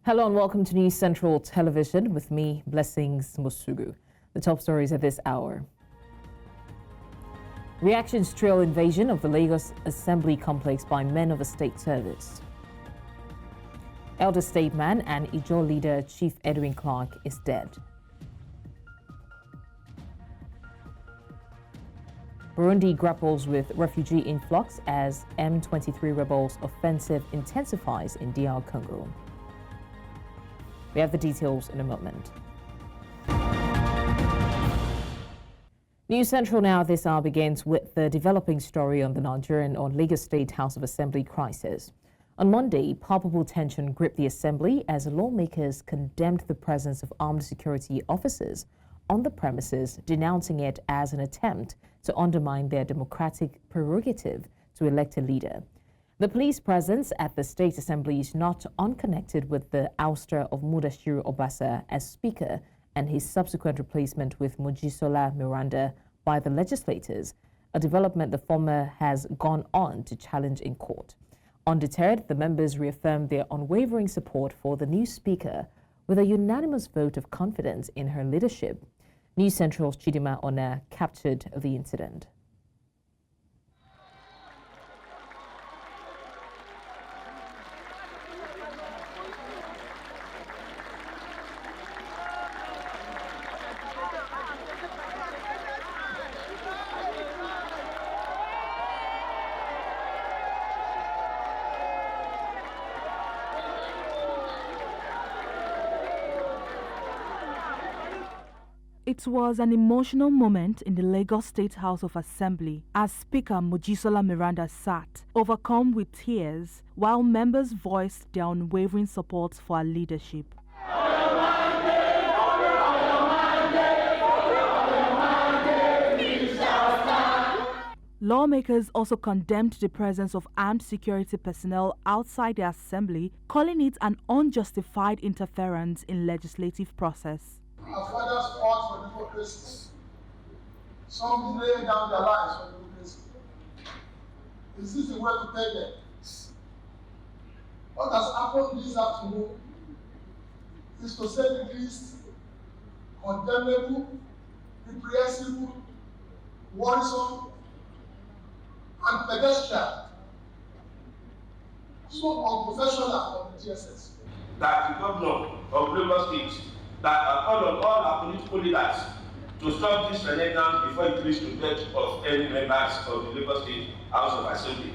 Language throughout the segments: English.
Hello and welcome to News Central Television with me, Blessings Musugu. The top stories at this hour. Reactions trail invasion of the Lagos Assembly complex by men of the state service. Elder statesman and Ijaw leader Chief Edwin Clark is dead. Burundi grapples with refugee influx as M23 rebels' offensive intensifies in DR Congo. We have the details in a moment. News Central now this hour begins with the developing story on the Nigerian or Lagos State House of Assembly crisis. On Monday, palpable tension gripped the Assembly as lawmakers condemned the presence of armed security officers on the premises, denouncing it as an attempt to undermine their democratic prerogative to elect a leader. The police presence at the State Assembly is not unconnected with the ouster of Mudashiru Obasa as Speaker and his subsequent replacement with Mojisola Miranda by the legislators, a development the former has gone on to challenge in court. Undeterred, the members reaffirmed their unwavering support for the new Speaker with a unanimous vote of confidence in her leadership. News Central's Chidima Ona captured the incident. It was an emotional moment in the Lagos State House of Assembly as Speaker Mojisola Miranda sat, overcome with tears, while members voiced their unwavering support for her leadership. Lawmakers also condemned the presence of armed security personnel outside the Assembly, calling it an unjustified interference in legislative process. Our fathers fought for democracy. Some lay down their lives for democracy. Is this the way to pay them? What has happened this afternoon is, to say the least, condemnable, reprehensible, worrisome, and pedestrian. So unprofessional from the TSS. That the governor of Lagos State that have called on all our political leaders to stop this shenanigans before it reaches to death of any members of the Lagos State House of Assembly,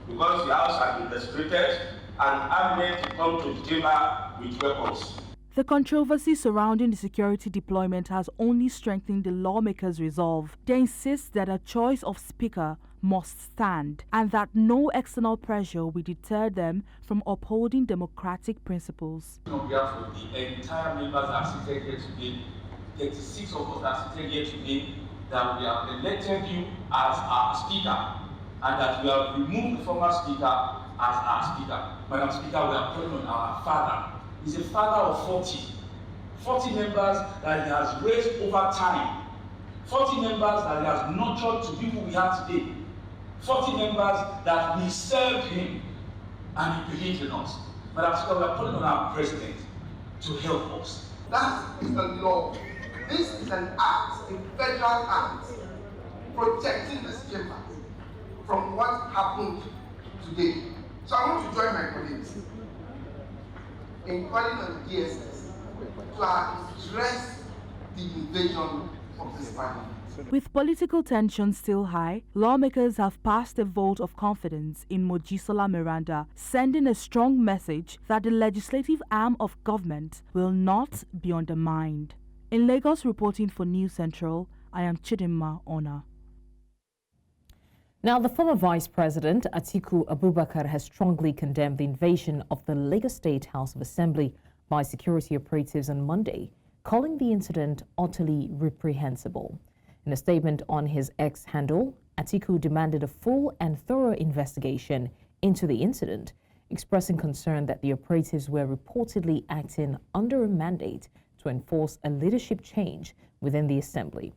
because the House has been desecrated and armed to come to the chamber with weapons. The controversy surrounding the security deployment has only strengthened the lawmakers' resolve. They insist that a choice of Speaker must stand and that no external pressure will deter them from upholding democratic principles. On behalf of the entire members that are seated here today, 36 of us that are seated here today, that we have elected you as our Speaker and that we have removed the former Speaker as our Speaker. Madam Speaker, we are calling on our father. He's a father of 40 members that he has raised over time, 40 members that he has nurtured to people we have today, 40 members that we served him and he believed in us. Madam Speaker, we are calling on our president to help us. That is the law. This is an act, a federal act, protecting this chamber from what happened today. So I want to join my colleagues in calling on the DSS to address the invasion of this parliament. With political tension still high, lawmakers have passed a vote of confidence in Mojisola Miranda, sending a strong message that the legislative arm of government will not be undermined. In Lagos, reporting for News Central, I am Chidima Ona. Now, the former Vice President, Atiku Abubakar, has strongly condemned the invasion of the Lagos State House of Assembly by security operatives on Monday, calling the incident utterly reprehensible. In a statement on his X handle, Atiku demanded a full and thorough investigation into the incident, expressing concern that the operatives were reportedly acting under a mandate to enforce a leadership change within the Assembly.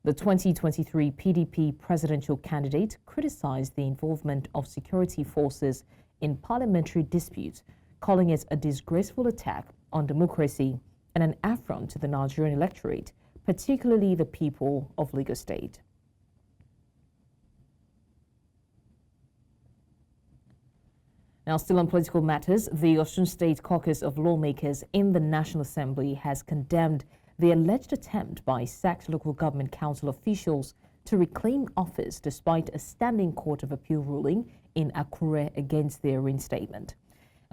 The 2023 PDP presidential candidate criticized the involvement of security forces in parliamentary disputes, calling it a disgraceful attack on democracy and an affront to the Nigerian electorate, particularly the people of Lagos State. Now, still on political matters, the Osun State Caucus of Lawmakers in the National Assembly has condemned the alleged attempt by sacked local government council officials to reclaim office despite a standing Court of Appeal ruling in Akure against their reinstatement.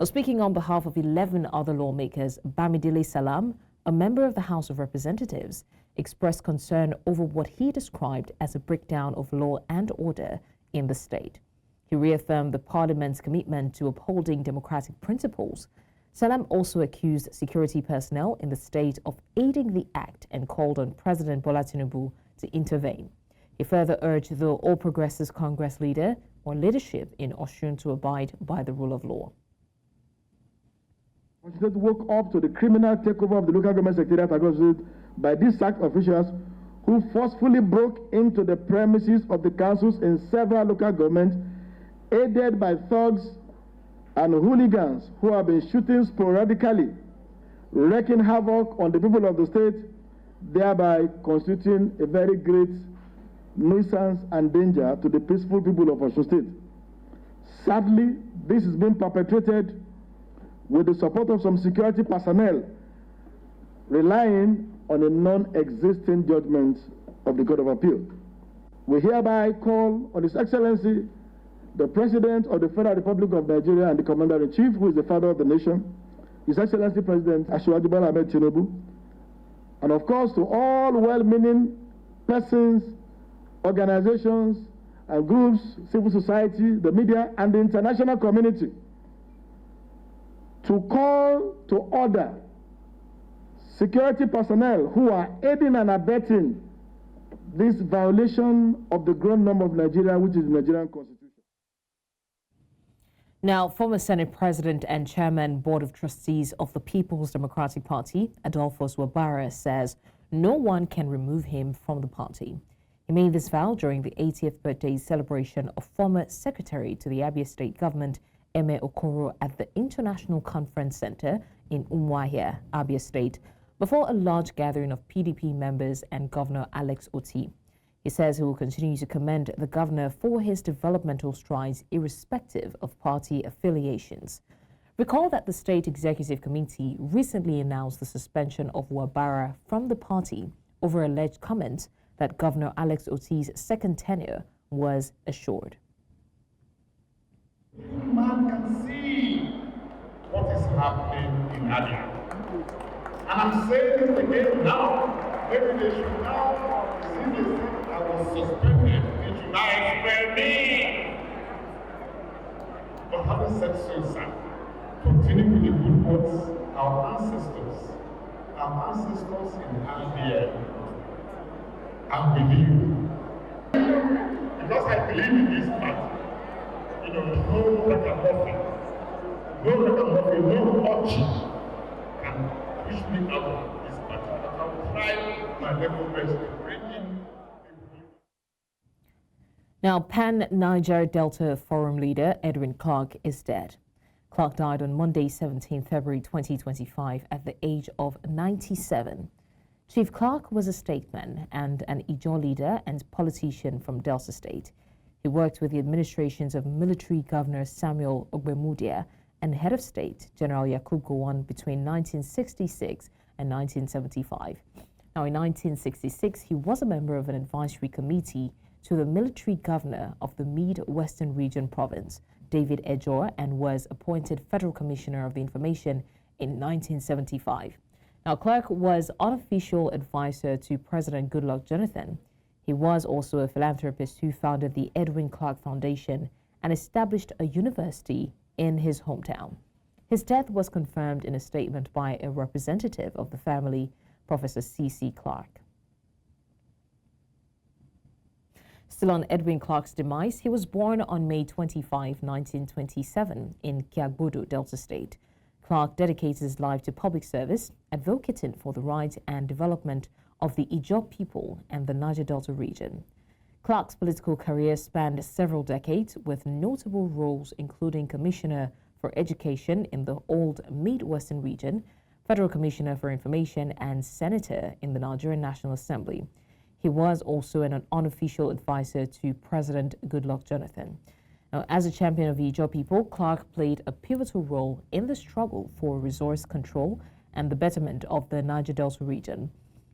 Now, speaking on behalf of 11 other lawmakers, Bamidele Salam, a member of the House of Representatives, expressed concern over what he described as a breakdown of law and order in the state. He reaffirmed the parliament's commitment to upholding democratic principles. Salam also accused security personnel in the state of aiding the act and called on President Bola Tinubu to intervene. He further urged the All Progressives Congress leader or leadership in Osun to abide by the rule of law. State woke up to the criminal takeover of the local government secretariat by these sacked officials who forcefully broke into the premises of the councils in several local governments, aided by thugs and hooligans who have been shooting sporadically, wreaking havoc on the people of the state, thereby constituting a very great nuisance and danger to the peaceful people of Osun State. Sadly, this is being perpetrated with the support of some security personnel relying on a non-existent judgment of the Court of Appeal. We hereby call on His Excellency, the President of the Federal Republic of Nigeria and the Commander-in-Chief, who is the father of the nation, His Excellency President Asiwaju Bola Ahmed Tinubu, and of course to all well-meaning persons, organizations and groups, civil society, the media and the international community to call to order security personnel who are aiding and abetting this violation of the ground norm of Nigeria, which is the Nigerian Constitution. Now, former Senate President and Chairman Board of Trustees of the People's Democratic Party, Adolphus Wabara, says no one can remove him from the party. He made this vow during the 80th birthday celebration of former Secretary to the Abia State Government, Eme Okoro, at the International Conference Center in Umuahia, Abia State, before a large gathering of PDP members and Governor Alex Otti. He says he will continue to commend the governor for his developmental strides irrespective of party affiliations. Recall that the State Executive Committee recently announced the suspension of Wabara from the party over alleged comments that Governor Alex Otti's second tenure was assured. Man can see what is happening in Abia. And I'm saying this again now. Maybe they should now see this. I was suspended. They should now expel me. But having said so, sir, continue with the good works. Our ancestors in Abia are with you. Because I believe in this party. No ragamuffin, no urge can push me out of this party. I will try my level best to bring in. Now, Pan-Niger Delta Forum leader Edwin Clark is dead. Clark died on Monday, 17 February 2025 at the age of 97. Chief Clark was a statesman and an Ijaw leader and politician from Delta State. He worked with the administrations of military Governor Samuel Ogbemudia and head of state General Yakub Gowon between 1966 and 1975. Now, in 1966, he was a member of an advisory committee to the military governor of the Mid-Western Region province, David Ejor, and was appointed Federal Commissioner of the Information in 1975. Now, Clark was unofficial advisor to President Goodluck Jonathan. He was also a philanthropist who founded the Edwin Clark Foundation and established a university in his hometown. His death was confirmed in a statement by a representative of the family, Professor C.C. Clark. Still on Edwin Clark's demise, he was born on May 25, 1927 in Kiagbodo, Delta State. Clark dedicated his life to public service, advocating for the rights and development of the Ijaw people and the Niger Delta region. Clark's political career spanned several decades with notable roles including Commissioner for Education in the Old Midwestern region, Federal Commissioner for Information, and Senator in the Nigerian National Assembly. He was also an unofficial advisor to President Goodluck Jonathan. Now, as a champion of the Ijaw people, Clark played a pivotal role in the struggle for resource control and the betterment of the Niger Delta region.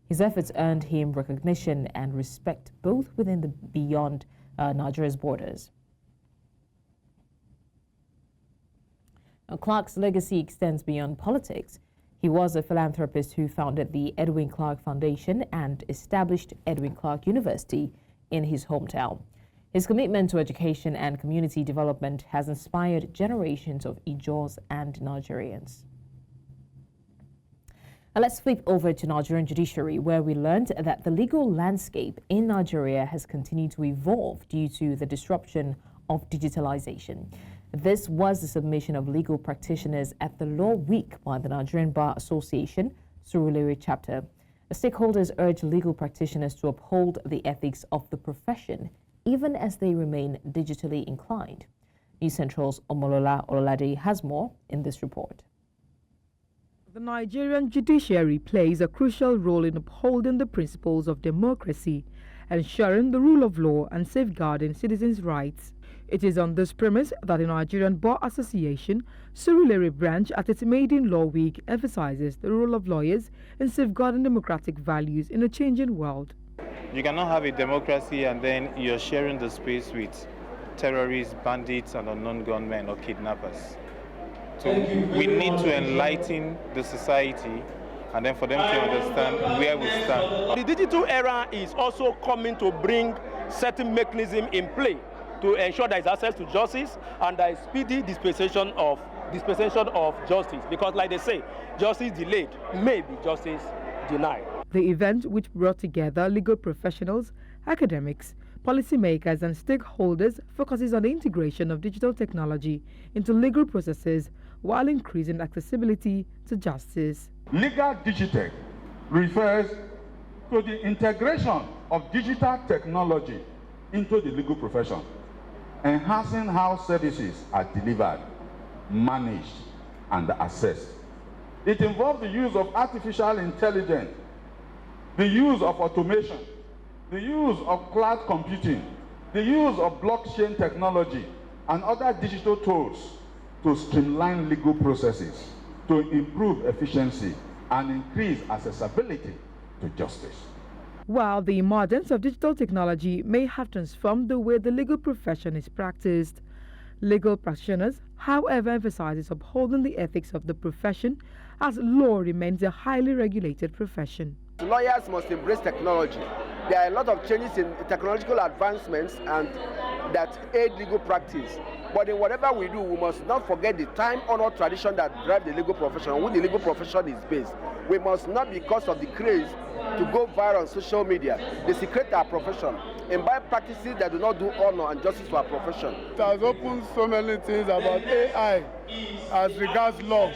His efforts earned him recognition and respect both within and beyond Nigeria's borders. Now, Clark's legacy extends beyond politics. He was a philanthropist who founded the Edwin Clark Foundation and established Edwin Clark University in his hometown. His commitment to education and community development has inspired generations of Ijaws and Nigerians. Now let's flip over to Nigerian judiciary, where we learned that the legal landscape in Nigeria has continued to evolve due to the disruption of digitalization. This was the submission of legal practitioners at the Law Week by the Nigerian Bar Association, Surulere chapter. The stakeholders urged legal practitioners to uphold the ethics of the profession, even as they remain digitally inclined. News Central's Omolola Ololade has more in this report. The Nigerian judiciary plays a crucial role in upholding the principles of democracy, ensuring the rule of law and safeguarding citizens' rights. It is on this premise that the Nigerian Bar Association, Surulere branch at its maiden Law Week, emphasizes the role of lawyers in safeguarding democratic values in a changing world. You cannot have a democracy and then you're sharing the space with terrorists, bandits, and unknown gunmen or kidnappers. So we need to enlighten the society and then for them to understand where we stand. The digital era is also coming to bring certain mechanisms in play to ensure there is access to justice and there is speedy dispensation of justice. Because like they say, justice delayed may be justice denied. The event, which brought together legal professionals, academics, policymakers and stakeholders, focuses on the integration of digital technology into legal processes while increasing accessibility to justice. Legal digitech refers to the integration of digital technology into the legal profession, enhancing how services are delivered, managed, and assessed. It involves the use of artificial intelligence, the use of automation, the use of cloud computing, the use of blockchain technology, and other digital tools to streamline legal processes, to improve efficiency, and increase accessibility to justice. While the emergence of digital technology may have transformed the way the legal profession is practiced, legal practitioners, however, emphasizes upholding the ethics of the profession as law remains a highly regulated profession. Lawyers must embrace technology. There are a lot of changes in technological advancements and that aid legal practice. But in whatever we do, we must not forget the time-honored tradition that drives the legal profession, on which the legal profession is based. We must not, because of the craze to go viral on social media, desecrate our profession, imbibe practices that do not do honor and justice to our profession. It has opened so many things about AI as regards law,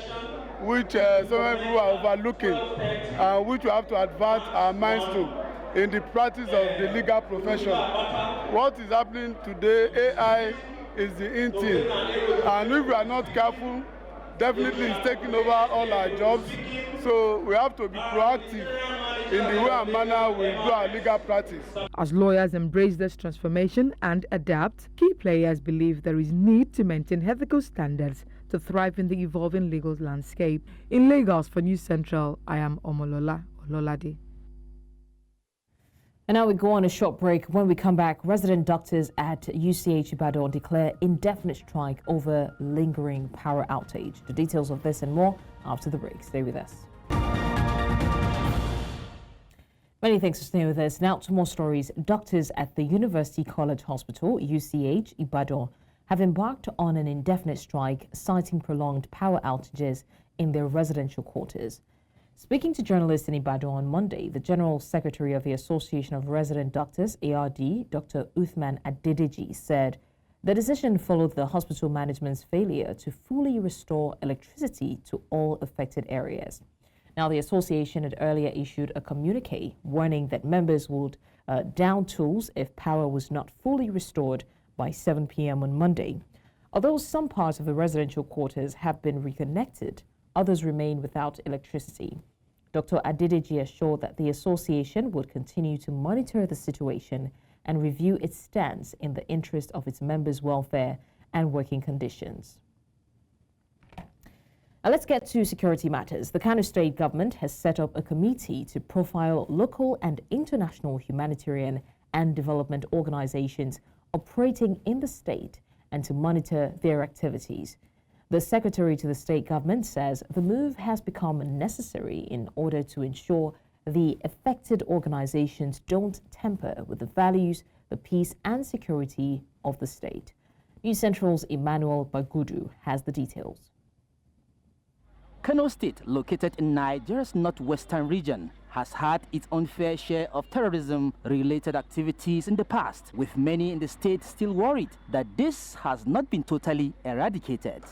which so many people are overlooking, and which we have to advert our minds to in the practice of the legal profession. What is happening today, AI is the in thing, and if we are not careful, definitely it's taking over all our jobs. So we have to be proactive in the way and manner we do our legal practice. As lawyers embrace this transformation and adapt, key players believe there is need to maintain ethical standards to thrive in the evolving legal landscape. In Lagos for News Central, I am Omolola Ololade. And now we go on a short break. When we come back, resident doctors at UCH Ibadan declare indefinite strike over lingering power outage. The details of this and more after the break. Stay with us. Many thanks for staying with us. Now to more stories. Doctors at the University College Hospital, UCH Ibadan, have embarked on an indefinite strike, citing prolonged power outages in their residential quarters. Speaking to journalists in Ibadan on Monday, the General Secretary of the Association of Resident Doctors, ARD, Dr. Uthman Adedeji, said the decision followed the hospital management's failure to fully restore electricity to all affected areas. Now, the association had earlier issued a communiqué warning that members would down tools if power was not fully restored by 7 p.m. on Monday. Although some parts of the residential quarters have been reconnected, others remain without electricity. Dr. Adedeji assured that the association would continue to monitor the situation and review its stance in the interest of its members' welfare and working conditions. Now let's get to security matters. The Kano State government has set up a committee to profile local and international humanitarian and development organizations operating in the state and to monitor their activities. The secretary to the state government says the move has become necessary in order to ensure the affected organizations don't tamper with the values, the peace and security of the state. News Central's Emmanuel Bagudu has the details. Kano State, located in Nigeria's northwestern region, has had its own fair share of terrorism-related activities in the past, with many in the state still worried that this has not been totally eradicated.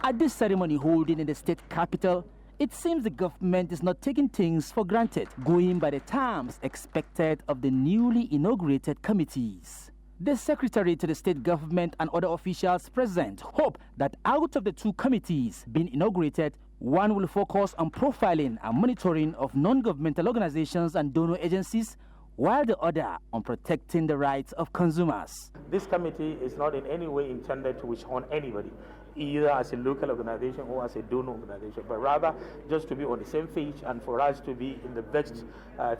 At this ceremony holding in the state capital, it seems the government is not taking things for granted, going by the terms expected of the newly inaugurated committees. The secretary to the state government and other officials present hope that out of the two committees being inaugurated, one will focus on profiling and monitoring of non-governmental organizations and donor agencies, while the other on protecting the rights of consumers. This committee is not in any way intended to harm anybody, either as a local organization or as a donor organization, but rather just to be on the same page and for us to be in the best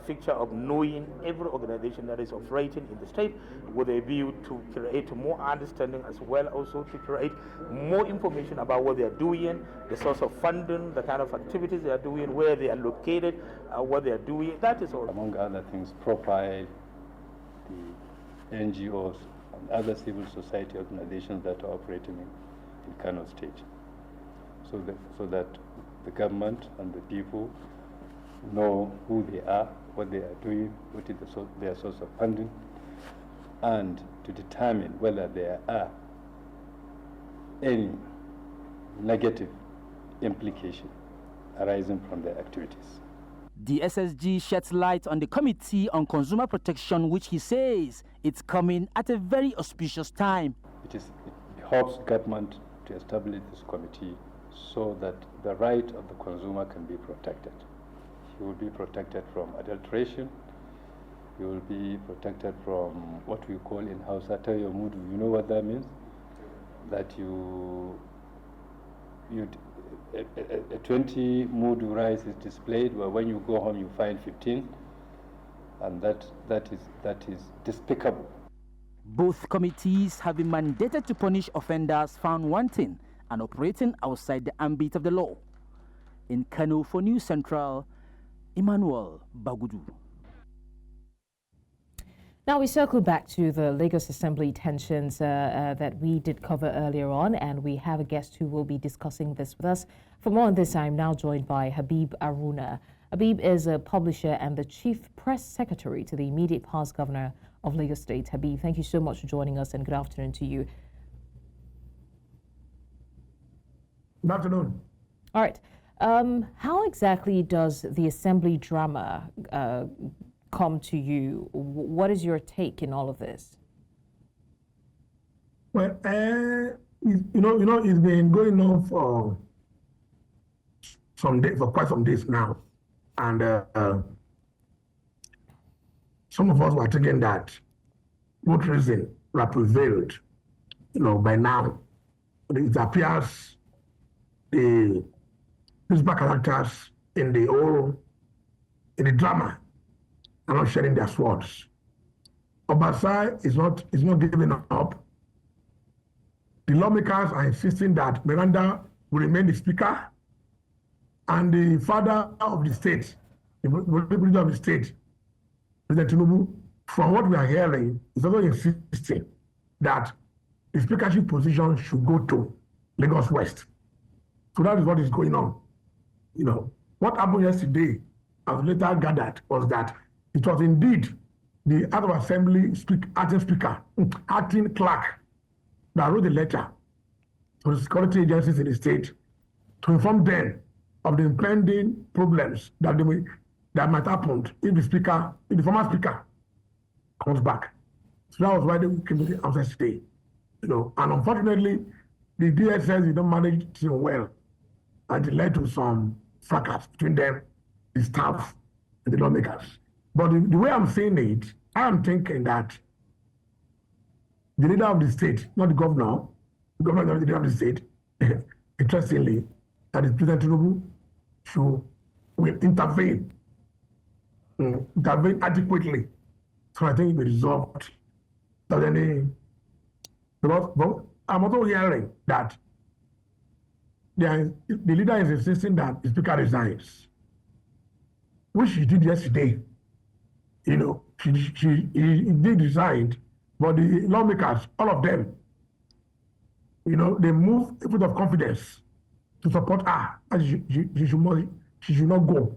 picture of knowing every organization that is operating in the state with a view to create more understanding, as well also to create more information about what they are doing, the source of funding, the kind of activities they are doing, where they are located, what they are doing. That is all. Among other things, profile the NGOs and other civil society organizations that are operating in Kano State, so that the government and the people know who they are, what they are doing, what is their source of funding, and to determine whether there are any negative implication arising from their activities. The SSG sheds light on the Committee on Consumer Protection, which he says it's coming at a very auspicious time. It helps government to establish this committee so that the right of the consumer can be protected. He will be protected from adulteration. He will be protected from what we call in Hausa tayo mudu. You know what that means? That a 20 mudu rice is displayed, where when you go home you find 15, and that is despicable. Both committees have been mandated to punish offenders found wanting and operating outside the ambit of the law. In Kano for News Central, Emmanuel Bagudu. Now we circle back to the Lagos Assembly tensions that we did cover earlier on, and we have a guest who will be discussing this with us. For more on this, I'm now joined by Habib Aruna. Habib is a publisher and the Chief Press Secretary to the immediate past governor of Lagos State. Habib, thank you so much for joining us, and good afternoon to you. Good afternoon. All right. How exactly does the assembly drama come to you? What is your take in all of this? Well, it's been going on for quite some days now, and some of us were thinking that good reason were prevailed. By now, it appears the principal characters in the drama are not sharing their swords. Obasai is not giving up. The lawmakers are insisting that Miranda will remain the speaker, and the father of the state, the president of the state, President Tinubu, from what we are hearing, is also insisting that the speakership position should go to Lagos West. So that is what is going on. What happened yesterday, as later gathered, was that it was indeed the House of Assembly acting clerk, that wrote a letter to the security agencies in the state to inform them of the impending problems that might happen if the former speaker comes back. So that was why they came to the House today. And unfortunately, the DSS did not manage it well, and it led to some fracas between them, the staff, and the lawmakers. But the way I'm saying it, I am thinking that the leader of the state, not the governor is not the leader of the state, interestingly, that is President Tinubu will intervene adequately. So I think it will be resolved. But I'm also hearing that the leader is insisting that the speaker resigns, which she did yesterday. He did resign, but the lawmakers, all of them, they moved a bit of confidence to support her, and she should not go.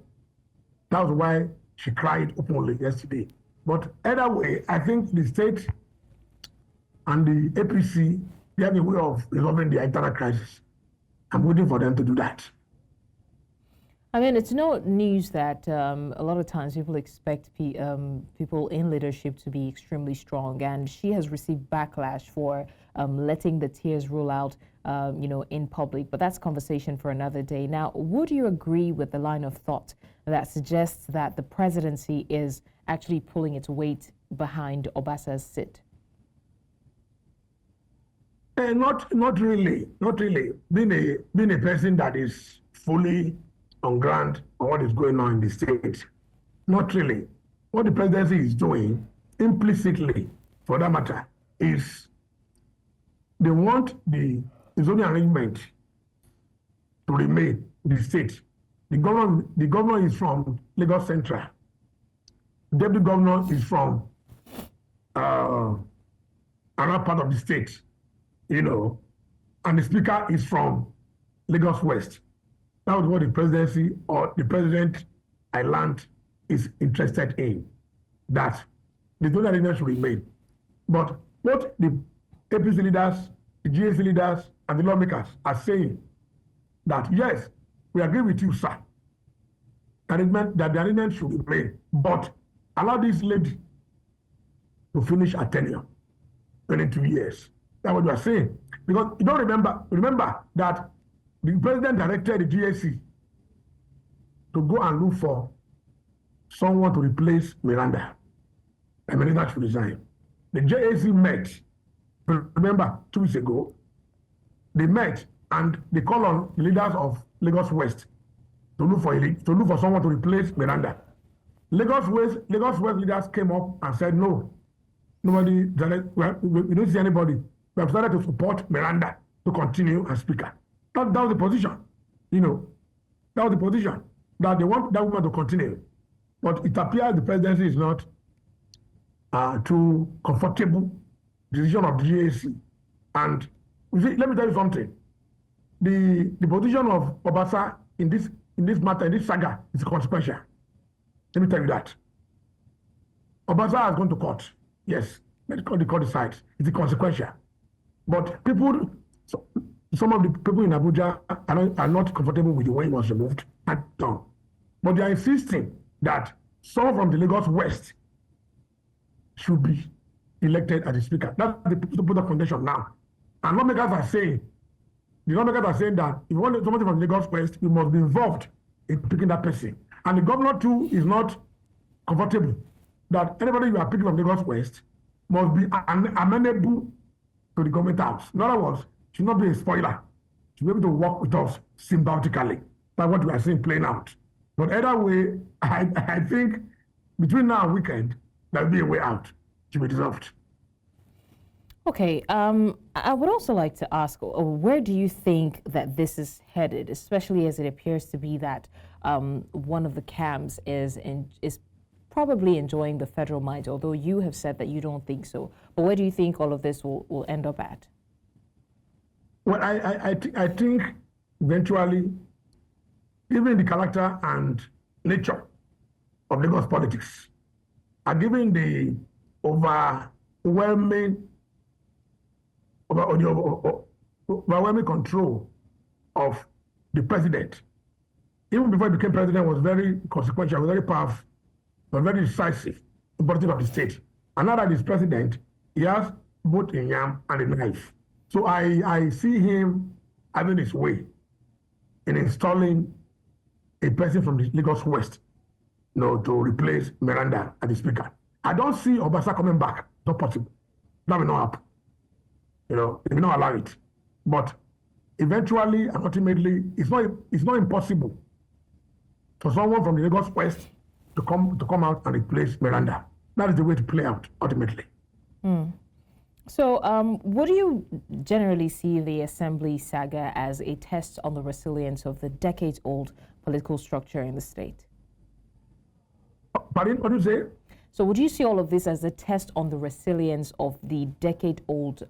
That was why she cried openly yesterday. But either way, I think the state and the APC, they have a way of resolving the internal crisis. I'm waiting for them to do that. I mean, it's no news that a lot of times people expect people in leadership to be extremely strong, and she has received backlash for letting the tears roll out, in public. But that's conversation for another day. Now, would you agree with the line of thought that suggests that the presidency is actually pulling its weight behind Obasa's sit? Not really. Being a person that is fully on ground on what is going on in the state, not really. What the presidency is doing, implicitly, for that matter, is they want the zoning arrangement to remain in the state. The governor is from Lagos Central. The deputy governor is from another part of the state, and the speaker is from Lagos West. That was what the presidency or the president Island is interested in, that the zoning arrangement should remain. But what the APC leaders, the GAC leaders, and the lawmakers are saying that, yes, we agree with you, sir, that the arrangement should remain, but allow this lady to finish her tenure, 22 years. That's what you are saying. Because you don't remember that the president directed the GAC to go and look for someone to replace Miranda, and Miranda should resign. The GAC met, remember, 2 weeks ago, they met and they called on the leaders of Lagos West to look for someone to replace Miranda. Lagos West leaders came up and said, no, nobody, we don't see anybody. We have started to support Miranda to continue as speaker. That was the position, that was the position, that they want that woman to continue. But it appears the presidency is not too comfortable decision of the GAC. And let me tell you something. The position of Obasa in this matter, in this saga, is consequential. Let me tell you that. Obasa has gone to court. Yes, let's call the court decides. It's consequential. But some of the people in Abuja are not comfortable with the way he was removed and done. But they are insisting that someone from the Lagos West should be elected as the speaker. That's the put the foundation now. And lawmakers are saying that if you want somebody from Lagos West, you must be involved in picking that person. And the governor too is not comfortable that anybody you are picking from Lagos West must be amenable to the government house. In other words, should not be a spoiler. Should be able to work with us symbiotically. That's what we are seeing playing out. But either way, I think between now and weekend, there will be a way out to be resolved. Okay, I would also like to ask, where do you think that this is headed, especially as it appears to be that one of the camps is probably enjoying the federal might, although you have said that you don't think so. But where do you think all of this will end up at? Well, I think eventually, even the character and nature of Lagos politics are giving the overwhelming control of the president. Even before he became president, was very consequential, was very powerful, was very decisive in politics of the state. And now that he's president, he has both in yam and in knife. So I see him having his way in installing a person from the Lagos West, to replace Miranda as the speaker. I don't see Obasa coming back. Not possible. That will not happen. They will not allow it. But eventually and ultimately, it's not impossible for someone from the Lagos West to come out and replace Miranda. That is the way to play out ultimately. So, what do you generally see the Assembly saga as a test on the resilience of the decades-old political structure in the state? Pardon, what do you say? So, would you see all of this as a test on the resilience of the decade-old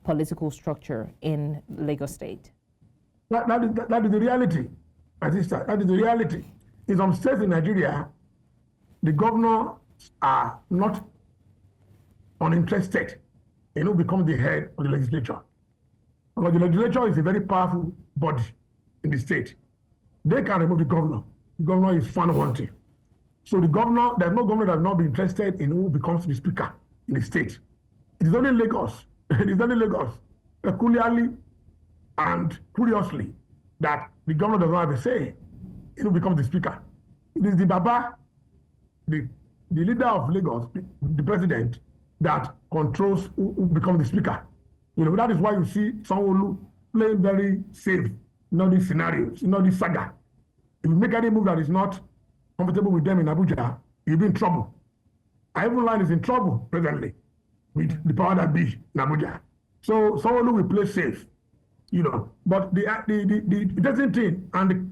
political structure in Lagos State? That is the reality, my sister. That is the reality. In some states in Nigeria, the governors are not uninterested in who becomes the head of the legislature. Because the legislature is a very powerful body in the state. They can remove the governor. The governor is fun wanting. So there's no governor that will not be interested in who becomes the speaker in the state. It is only Lagos. It is only Lagos, peculiarly and curiously, that the governor does not have a say in who becomes the speaker. It is the Baba, the leader of Lagos, the president, that controls who becomes the speaker. That is why you see Sanwo-Olu playing very safe in all these scenarios, in all this saga. If you make any move that is not comfortable with them in Abuja, you'll be in trouble. Ivory is in trouble presently with the power that be in Abuja. So Sanwo-Olu will play safe, But the interesting thing and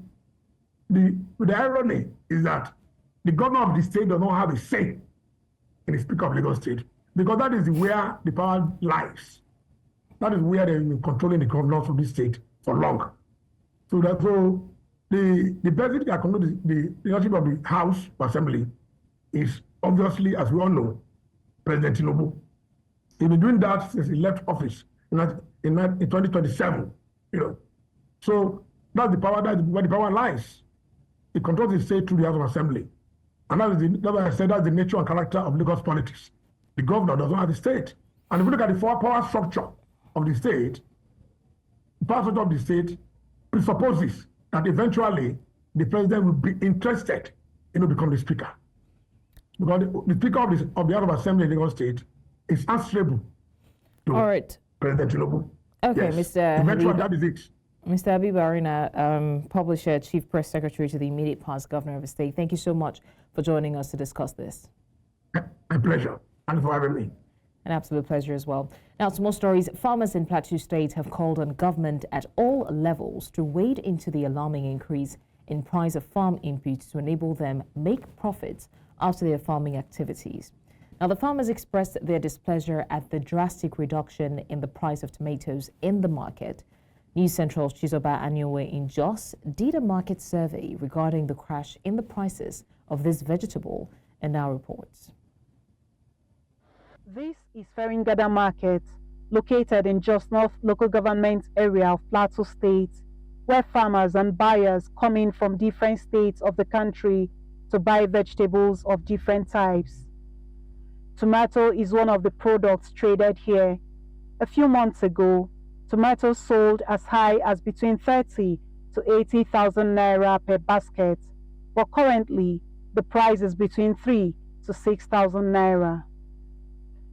the irony is that the governor of the state does not have a say in the speaker of Lagos State, because that is where the power lies. That is where they've been controlling the governors of this state for long. So the president that controls the leadership of the House of Assembly is obviously, as we all know, President Tinubu. He's been doing that since he left office in 2027. So that's the power. That's where the power lies. He controls the state through the House of Assembly, and that's why I said that's the nature and character of Lagos politics. The governor does not have the state, and if you look at the power structure of the state, the power structure of the state presupposes that eventually the president will be interested in becoming the speaker, because the speaker of the House of Assembly in Lagos State is answerable to President Tinubu. Okay, yes. Mr. Eventually, that is it. Mr. Habib Arina, publisher, chief press secretary to the immediate past governor of the state, thank you so much for joining us to discuss this. My pleasure. Thank you for having me. An absolute pleasure as well. Now, to more stories. Farmers in Plateau State have called on government at all levels to wade into the alarming increase in price of farm inputs to enable them make profits after their farming activities. Now, the farmers expressed their displeasure at the drastic reduction in the price of tomatoes in the market. News Central's Chizoba Anyowe in Jos did a market survey regarding the crash in the prices of this vegetable and now reports. This is Feringada Market, located in Jos North local government area of Plateau State, where farmers and buyers come in from different states of the country to buy vegetables of different types. Tomato is one of the products traded here. A few months ago, tomatoes sold as high as between 30 to 80,000 naira per basket, but currently the price is between 3 to 6,000 naira.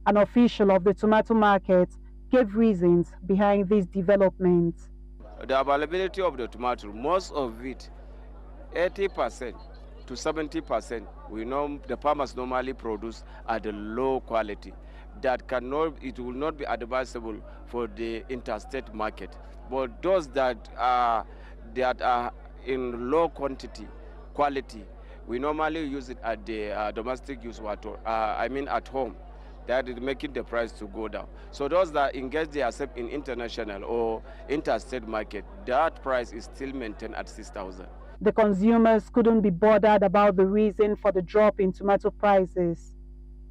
An official of the tomato market gave reasons behind this development. The availability of the tomato, most of it, 80% to 70%, we know the farmers normally produce at a low quality. It will not be advisable for the interstate market. But those that are in low quality, we normally use it at the domestic use, at home. That is making the price to go down. So those that engage themselves in international or interstate market, that price is still maintained at 6,000. The consumers couldn't be bothered about the reason for the drop in tomato prices.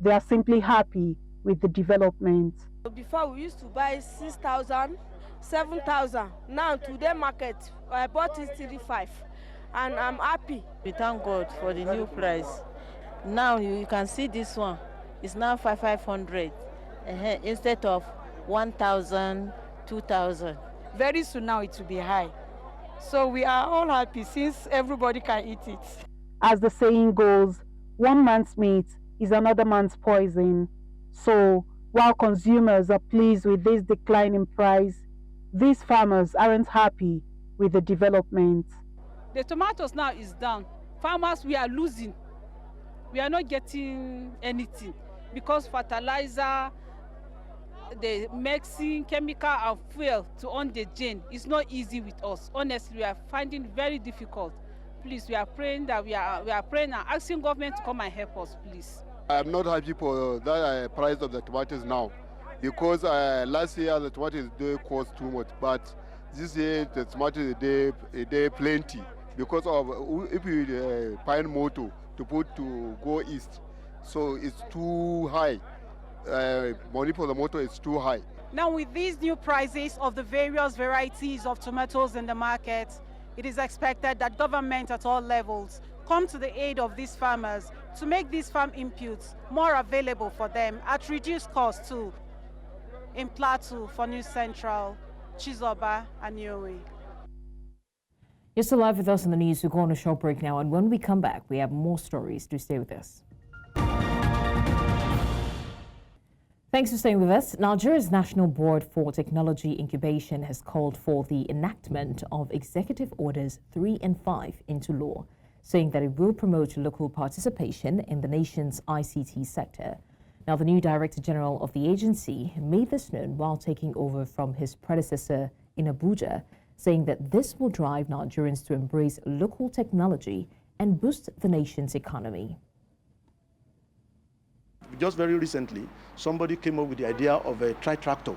They are simply happy with the development. Before we used to buy 6,000, 7,000. Now today market, I bought it 35, and I'm happy. We thank God for the new price. Now you can see this one. It's now 500. instead of 1,000, 2,000. Very soon now it will be high. So we are all happy since everybody can eat it. As the saying goes, one man's meat is another man's poison. So while consumers are pleased with this decline in price, these farmers aren't happy with the development. The tomatoes now is down. Farmers, we are losing. We are not getting anything because fertilizer, the mixing, chemical and fuel to on the gene is not easy with us. Honestly, we are finding it very difficult. Please, we are praying that we are praying and asking government to come and help us, please. I'm not happy for the price of the tomatoes now because last year the tomatoes they cost too much, but this year the tomatoes they plenty because of if you find motor to put to go east, so it's too high. Money for the motor is too high. Now with these new prices of the various varieties of tomatoes in the market, it is expected that government at all levels come to the aid of these farmers to make these farm inputs more available for them at reduced cost too. In Plateau, for News Central, Chizoba and Yowe. You're still live with us in the news. We'll go on a short break now, and when we come back, we have more stories. Do stay with us. Thanks for staying with us. Nigeria's National Board for Technology Incubation has called for the enactment of Executive Orders 3 and 5 into law, saying that it will promote local participation in the nation's ICT sector. Now, the new Director General of the agency made this known while taking over from his predecessor in Abuja, saying that this will drive Nigerians to embrace local technology and boost the nation's economy. Just very recently, somebody came up with the idea of a tri-tractor.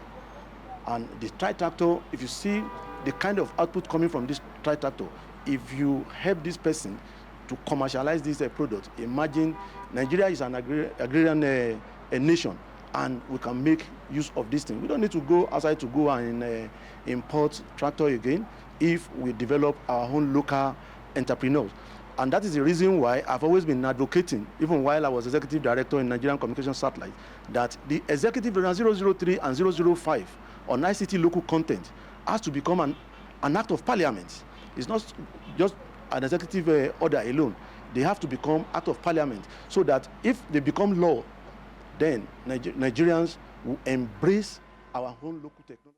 And the tri-tractor, if you see the kind of output coming from this tri-tractor, if you help this person to commercialize this product, imagine Nigeria is an agrarian nation, and we can make use of this thing. We don't need to go outside to go and import tractor again if we develop our own local entrepreneurs. And that is the reason why I've always been advocating, even while I was executive director in Nigerian Communication Satellite, that the executive order 003 and 005 on ICT local content has to become an act of parliament. It's not just an executive order alone. They have to become act of parliament so that if they become law, then Nigerians will embrace our own local technology.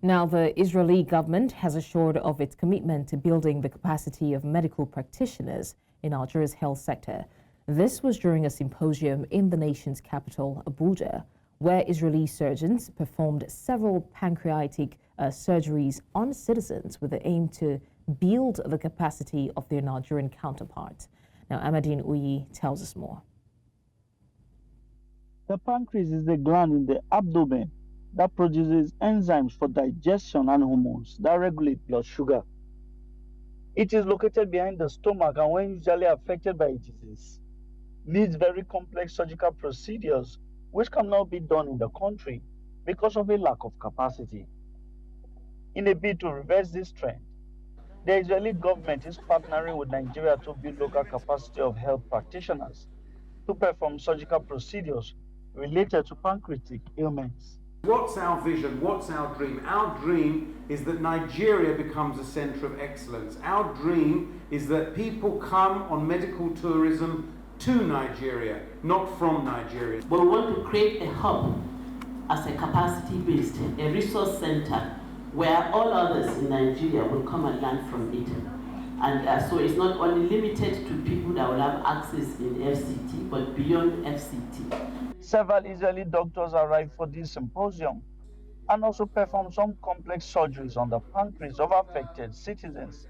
Now, the Israeli government has assured of its commitment to building the capacity of medical practitioners in Nigeria's health sector. This was during a symposium in the nation's capital, Abuja, where Israeli surgeons performed several pancreatic surgeries on citizens with the aim to build the capacity of their Nigerian counterparts. Now, Amadine Uyi tells us more. The pancreas is the gland in the abdomen that produces enzymes for digestion and hormones that regulate blood sugar. It is located behind the stomach and when usually affected by a disease, needs very complex surgical procedures which cannot be done in the country because of a lack of capacity. In a bid to reverse this trend, the Israeli government is partnering with Nigeria to build local capacity of health practitioners to perform surgical procedures related to pancreatic ailments. What's our vision? What's our dream? Our dream is that Nigeria becomes a centre of excellence. Our dream is that people come on medical tourism to Nigeria, not from Nigeria. But we want to create a hub as a capacity-based, a resource centre where all others in Nigeria will come and learn from it. And so it's not only limited to people that will have access in FCT, but beyond FCT. Several Israeli doctors arrived for this symposium and also performed some complex surgeries on the pancreas of affected citizens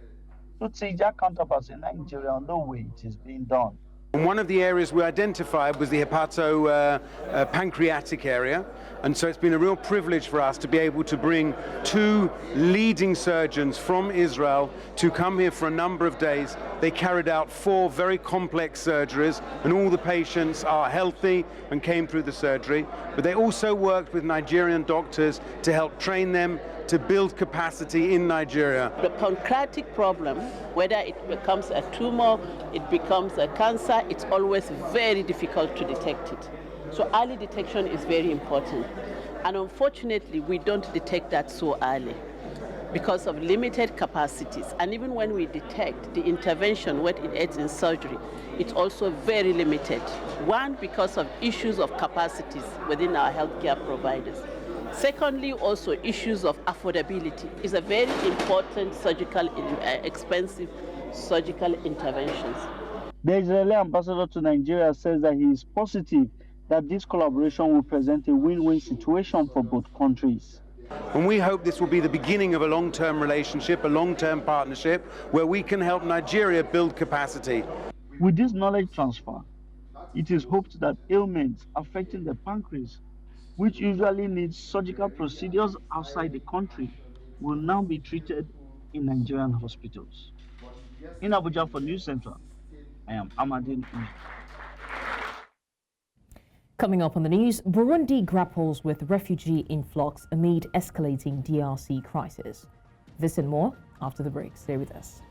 to teach their counterparts in Nigeria on the way it is being done. And one of the areas we identified was the hepato-pancreatic area, and so it's been a real privilege for us to be able to bring two leading surgeons from Israel to come here for a number of days. They carried out 4 very complex surgeries, and all the patients are healthy and came through the surgery. But they also worked with Nigerian doctors to help train them, to build capacity in Nigeria. The pancreatic problem, whether it becomes a tumor, it becomes a cancer, it's always very difficult to detect it. So early detection is very important. And unfortunately, we don't detect that so early because of limited capacities. And even when we detect the intervention, when it aids in surgery, it's also very limited. One, because of issues of capacities within our healthcare providers. Secondly, also issues of affordability. It's a very important expensive surgical interventions. The Israeli ambassador to Nigeria says that he is positive that this collaboration will present a win-win situation for both countries. And we hope this will be the beginning of a long-term relationship, a long-term partnership, where we can help Nigeria build capacity. With this knowledge transfer, it is hoped that ailments affecting the pancreas, which usually needs surgical procedures outside the country, will now be treated in Nigerian hospitals. In Abuja for News Central, I am Amadine. Coming up on the news, Burundi grapples with refugee influx amid escalating DRC crisis. This and more after the break. Stay with us.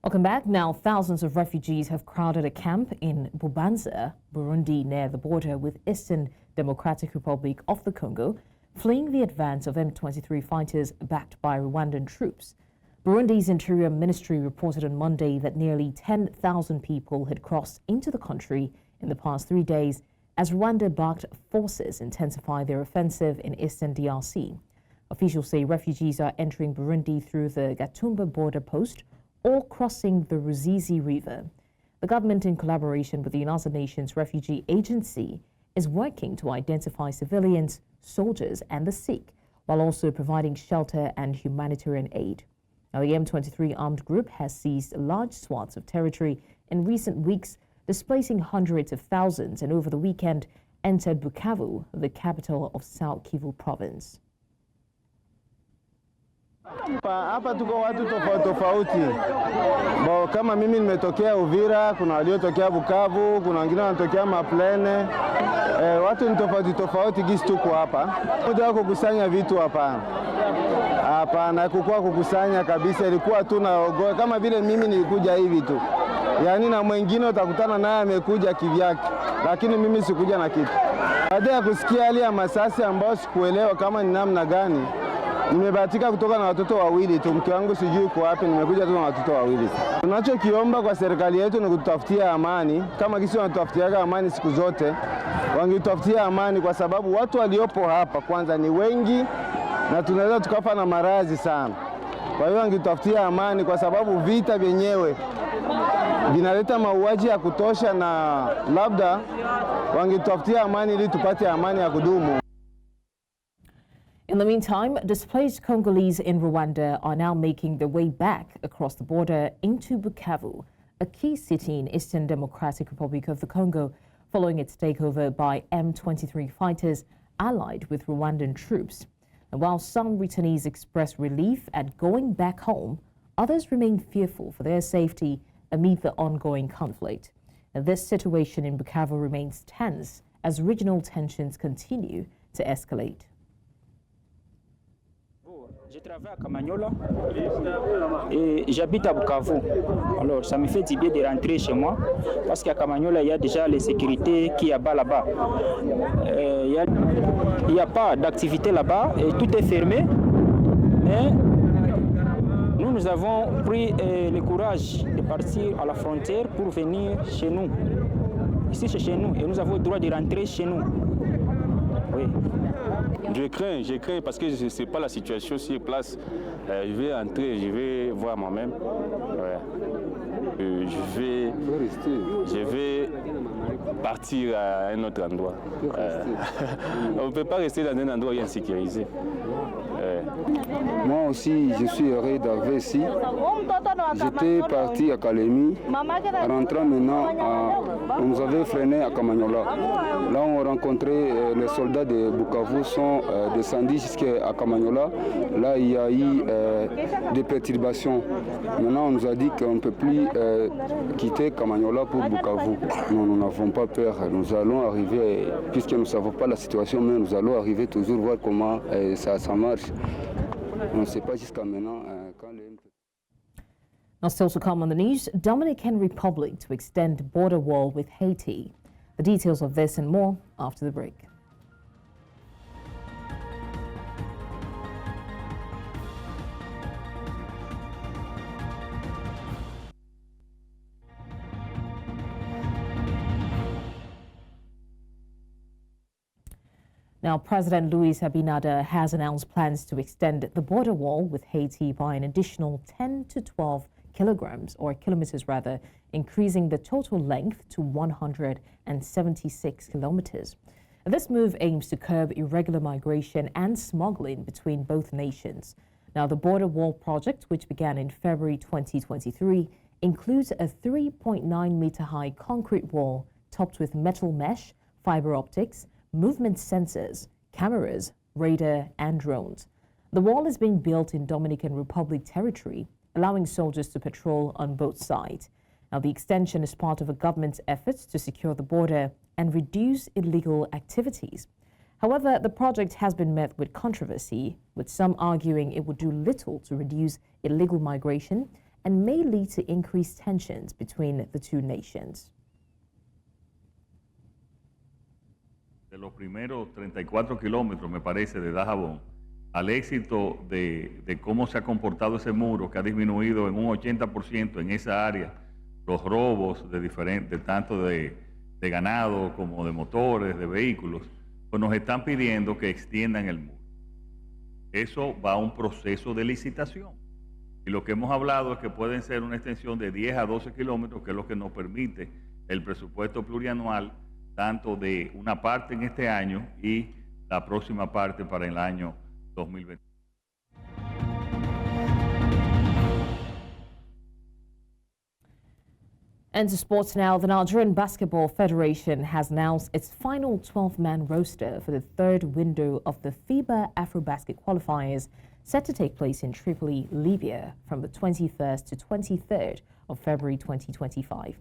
Welcome back. Now, thousands of refugees have crowded a camp in Bubanza, Burundi, near the border with Eastern Democratic Republic of the Congo, fleeing the advance of M23 fighters backed by Rwandan troops. Burundi's Interior Ministry reported on Monday that nearly 10,000 people had crossed into the country in the past 3 days as Rwanda-backed forces intensify their offensive in eastern DRC. Officials say refugees are entering Burundi through the Gatumba border post or crossing the Ruzizi River. The government, in collaboration with the United Nations Refugee Agency, is working to identify civilians, soldiers and the sick, while also providing shelter and humanitarian aid. Now, the M23 armed group has seized large swaths of territory in recent weeks, displacing hundreds of thousands, and over the weekend entered Bukavu, the capital of South Kivu province. Hapa tuko watu tofauti. Kama mimi nimetokea Uvira, kuna waliotokea Bukavu, kuna wengine wanatokea Maplene. Watu ni tofauti gisi tuko hapa. Kuja kukusanya vitu hapana. Hapana, kukua kukusanya kabisa, ilikuwa tu naogoa kama vile mimi nilikuja hivi tu. Yaani na mwingine utakutana naye amekuja kivyake, lakini mimi sikuja na kitu. Baada ya kusikia hali ya masasi ambao sikuelewa kama ni namna gani, nimebahatika kutoka na watoto wawili tu, mke wangu sijui uko wapi, nimekuja tu na watoto wawili. Tunachokiomba kwa serikali yetu ni kututafutia amani, kama kisi wanatutafutiaga amani siku zote, wangetutafutia amani kwa sababu watu waliopo hapa kwanza ni wengi na tunaweza tukafa na maradhi sana. Kwa hiyo wangetutafutia amani kwa sababu vita vyenyewe vinaleta mauaji ya kutosha, na labda wangetutafutia amani ili tupate amani ya kudumu. In the meantime, displaced Congolese in Rwanda are now making their way back across the border into Bukavu, a key city in Eastern Democratic Republic of the Congo, following its takeover by M23 fighters allied with Rwandan troops. And while some returnees express relief at going back home, others remain fearful for their safety amid the ongoing conflict. And this situation in Bukavu remains tense as regional tensions continue to escalate. Je travaille à Kamanyola et j'habite à Bukavu. Alors, ça me fait du bien de rentrer chez moi parce qu'à Kamanyola, il y a déjà les sécurités qui est là-bas. Il n'y a pas d'activité là-bas et tout est fermé. Mais nous avons pris le courage de partir à la frontière pour venir chez nous. Ici, c'est chez nous et nous avons le droit de rentrer chez nous. Oui. Je crains parce que je ne sais pas la situation sur place. Je vais entrer, je vais voir moi-même. Ouais. Je vais partir à un autre endroit. On ne peut pas rester dans un endroit insécurisé. Moi aussi, je suis heureux d'arriver ici. J'étais parti à Kalemi, rentrant maintenant à On nous avait freiné à Kamagnola. Là, on rencontrait les soldats de Bukavu sont descendus jusqu'à Kamagnola. Là, il y a eu des perturbations. Maintenant, on nous a dit qu'on ne peut plus quitter Kamagnola pour Bukavu. Non, nous n'avons pas peur. Nous allons arriver, puisque nous ne savons pas la situation, mais nous allons arriver toujours voir comment ça marche. On ne sait pas jusqu'à maintenant quand les... Now, still to come on the news, Dominican Republic to extend border wall with Haiti. The details of this and more after the break. Now, President Luis Abinader has announced plans to extend the border wall with Haiti by an additional 10 to 12 kilometers, increasing the total length to 176 kilometers. This move aims to curb irregular migration and smuggling between both nations. Now, the border wall project, which began in February 2023, includes a 3.9-meter high concrete wall topped with metal mesh, fiber optics, movement sensors, cameras, radar, and drones. The wall is being built in Dominican Republic territory, allowing soldiers to patrol on both sides. Now, the extension is part of a government's efforts to secure the border and reduce illegal activities. However, the project has been met with controversy, with some arguing it would do little to reduce illegal migration and may lead to increased tensions between the two nations. De los primeros 34 kilómetros, me parece, de Dajabón, al éxito de cómo se ha comportado ese muro, que ha disminuido en un 80% en esa área los robos tanto de ganado como de motores, de vehículos, pues nos están pidiendo que extiendan el muro. Eso va a un proceso de licitación. Y lo que hemos hablado es que pueden ser una extensión de 10 a 12 kilómetros, que es lo que nos permite el presupuesto plurianual, tanto de una parte en este año y la próxima parte para el año 2020. And to sports now, the Nigerian Basketball Federation has announced its final 12-man roster for the third window of the FIBA AfroBasket qualifiers set to take place in Tripoli, Libya from the 21st to 23rd of February 2025.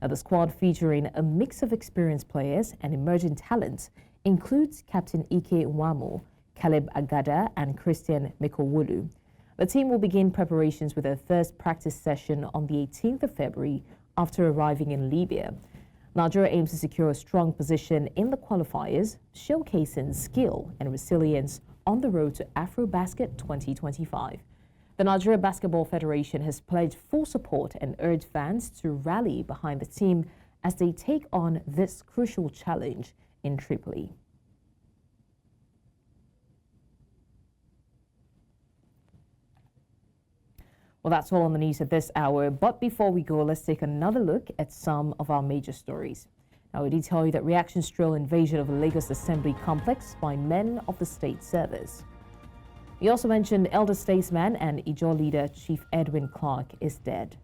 Now, the squad, featuring a mix of experienced players and emerging talents, includes Captain Ike Nwamu, Caleb Agada, and Christian Mikowulu. The team will begin preparations with their first practice session on the 18th of February after arriving in Libya. Nigeria aims to secure a strong position in the qualifiers, showcasing skill and resilience on the road to AfroBasket 2025. The Nigeria Basketball Federation has pledged full support and urged fans to rally behind the team as they take on this crucial challenge in Tripoli. Well, that's all on the news at this hour. But before we go, let's take another look at some of our major stories. Now, we did tell you that reactions trail invasion of the Lagos Assembly complex by men of the state service. We also mentioned elder statesman and Ijaw leader Chief Edwin Clark is dead.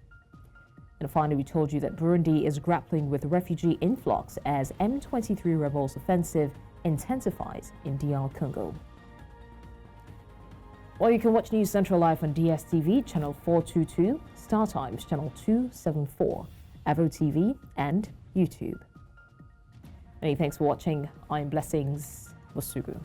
And finally, we told you that Burundi is grappling with refugee influx as M23 rebels' offensive intensifies in DR Congo. Well, you can watch News Central live on DSTV, channel 422, Star Times, channel 274, Avo TV, and YouTube. Many thanks for watching. I'm Blessings Wasugu.